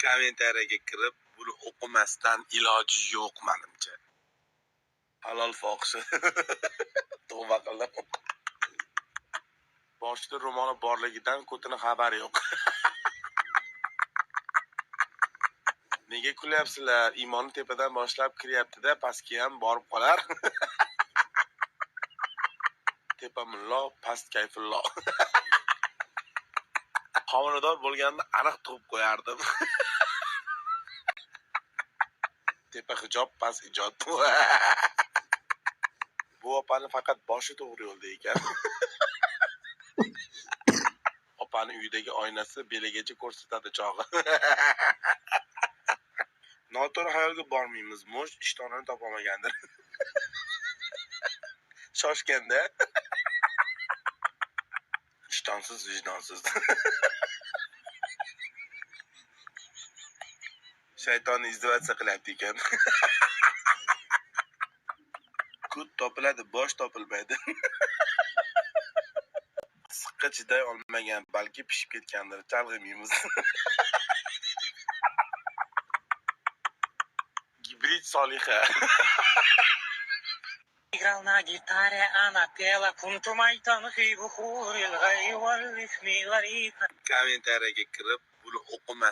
kommentariyaga kirib, buni o'qimasdan iloji yo'q menimcha. Halol fohishi. Tavba qildim. Boshida ro'moli borligidan ko'tini xabari yo'q. Nega kulyapsizlar? Iymonni tepadan boshlab kiryapti-da, pastga ham borib qolar. Tepamullo, past kayfullo. Homilador bo'lganimda aniq tug'ib qo'yardim. Tepa hijob, past ijod. Bu opani faqat boshi to'g'ri yo'lda ekan. Opani uyidagi oynasi beligacha ko'rsatadi chog'i. Noto'g'ri xayolga bormaymiz. Mo'sh ishtonini topolmagandir. Shoshganda. Ishtonsiz, vijdonsiz. Shaytonni izdivatsiya qilyapti ekan. Kut topiladi, bosh topilmaydi. Issiqqa chiday olmagan, balki pishib ketgandir. Chalg'imaymiz. Гибрид Soliha. Играл на гитаре, она пела «Кунтумайтан хибухурил гайвал ихмиларика». Kommentariyaga kirib, buni o'qimas